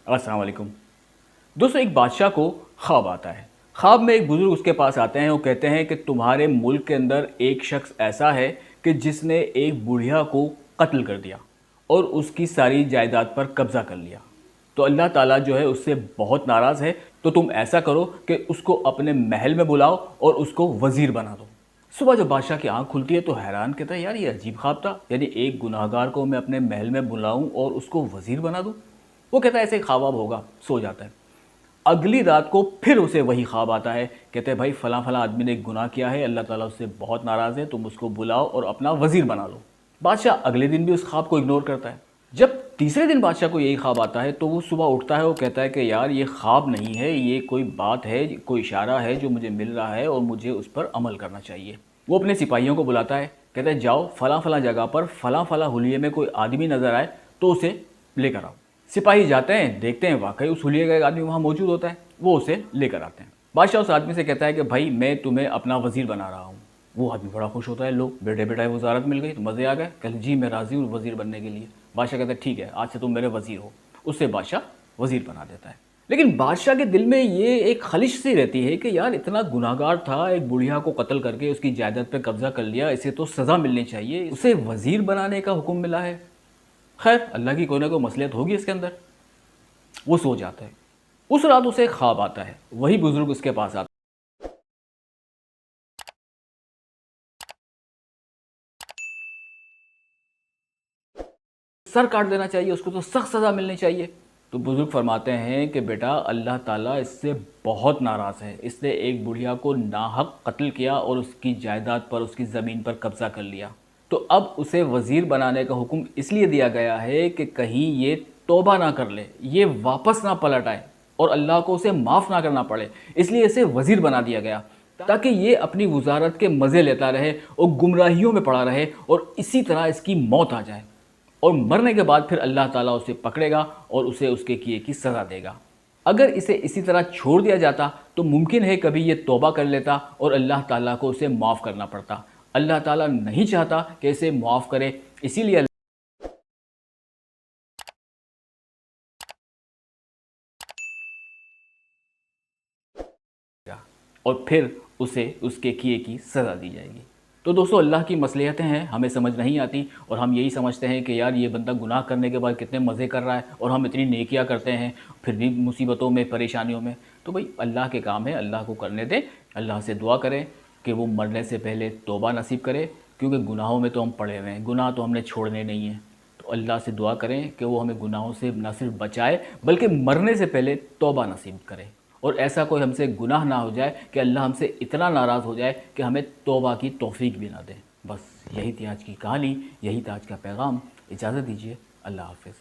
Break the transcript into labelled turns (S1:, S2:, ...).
S1: अस्सलाम वालेकुम। दोस्तों, एक बादशाह को ख्वाब आता है। ख्वाब में एक बुज़ुर्ग उसके पास आते हैं। वो कहते हैं कि तुम्हारे मुल्क के अंदर एक शख्स ऐसा है कि जिसने एक बुढ़िया को कत्ल कर दिया और उसकी सारी जायदाद पर कब्ज़ा कर लिया। तो अल्लाह ताला जो है उससे बहुत नाराज़ है। तो तुम ऐसा करो कि उसको अपने महल में बुलाओ और उसको वज़ीर बना दो। सुबह जब बादशाह की आंख खुलती है तो हैरान कहता है, यार ये अजीब ख्वाब था। यानी एक गुनाहगार को मैं अपने महल में बुलाऊं और उसको वज़ीर बना दूं। वो कहता है ऐसे ख्वाब होगा, सो जाता है। अगली रात को फिर उसे वही ख्वाब आता है। कहते हैं भाई फलां फलां आदमी ने एक गुनाह किया है, अल्लाह ताला उससे बहुत नाराज़ है, तुम उसको बुलाओ और अपना वज़ीर बना लो। बादशाह अगले दिन भी उस ख्वाब को इग्नोर करता है। जब तीसरे दिन बादशाह को यही ख्वाब आता है तो वो सुबह उठता है। वो कहता है कि यार ये ख्वाब नहीं है, ये कोई बात है, कोई इशारा है जो मुझे मिल रहा है और मुझे उस पर अमल करना चाहिए। वो अपने सिपाहियों को बुलाता है। कहता है जाओ फलां फलां जगह पर फलां फलां हुलिये में कोई आदमी नज़र आए तो उसे लेकर आओ। सिपाही जाते हैं, देखते हैं वाकई उस हुलिये का एक आदमी वहाँ मौजूद होता है। वो उसे लेकर आते हैं। बादशाह उस आदमी से कहता है कि भाई मैं तुम्हें अपना वज़ीर बना रहा हूँ। वो आदमी बड़ा खुश होता है, लो बेटे बेटा वजारत मिल गई तो मज़े आ गए। कहते जी मैं राज़ी हूँ वज़ीर बनने के लिए। बादशाह कहता है ठीक है, आज से तुम मेरे वज़ीर हो। उससे बादशाह वज़ीर बना देता है। लेकिन बादशाह के दिल में ये एक खलिश सी रहती है कि यार इतना गुनाहगार था, एक बुढ़िया को कत्ल करके उसकी जायदाद पे कब्जा कर लिया, इसे तो सज़ा मिलनी चाहिए, उसे वज़ीर बनाने का हुक्म मिला है। खैर अल्लाह की कोई ना कोई मसलियत होगी इसके अंदर। वो सो जाता है। उस रात उसे एक ख्वाब आता है। वही बुजुर्ग उसके पास आता है, सर काट देना चाहिए, उसको तो सख्त सज़ा मिलनी चाहिए। तो बुजुर्ग फरमाते हैं कि बेटा अल्लाह ताला इससे बहुत नाराज़ है, इसने एक बुढ़िया को नाहक कत्ल किया और उसकी जायदाद पर, उसकी ज़मीन पर कब्ज़ा कर लिया। तो अब उसे वज़ीर बनाने का हुक्म इसलिए दिया गया है कि कहीं ये तौबा ना कर ले, ये वापस ना पलट आए और अल्लाह को उसे माफ़ ना करना पड़े। इसलिए इसे वज़ीर बना दिया गया ताकि ये अपनी वज़ारत के मज़े लेता रहे और गुमराहियों में पड़ा रहे और इसी तरह इसकी मौत आ जाए और मरने के बाद फिर अल्लाह ताला उसे पकड़ेगा और उसे उसके किए की सज़ा देगा। अगर इसे इसी तरह छोड़ दिया जाता तो मुमकिन है कभी ये तौबा कर लेता और अल्लाह ताला को उसे माफ़ करना पड़ता। अल्लाह ताला नहीं चाहता कि इसे माफ़ करे, इसीलिए और फिर उसे उसके किए की सज़ा दी जाएगी। तो दोस्तों, अल्लाह की मसलियतें हैं, हमें समझ नहीं आती और हम यही समझते हैं कि यार ये बंदा गुनाह करने के बाद कितने मज़े कर रहा है और हम इतनी नेकियां करते हैं फिर भी मुसीबतों में, परेशानियों में। तो भाई अल्लाह के काम है, अल्लाह को करने दें। अल्लाह से दुआ करें कि वो मरने से पहले तौबा नसीब करे, क्योंकि गुनाहों में तो हम पड़े हुए हैं, गुनाह तो हमने छोड़ने नहीं हैं। तो अल्लाह से दुआ करें कि वो हमें गुनाहों से न सिर्फ बचाए बल्कि मरने से पहले तौबा नसीब करे और ऐसा कोई हमसे गुनाह ना हो जाए कि अल्लाह हमसे इतना नाराज़ हो जाए कि हमें तौबा की तौफीक भी ना दे। बस यही थी आज की कहानी, यही था आज का पैगाम। इजाज़त दीजिए, अल्लाह हाफ़िज़।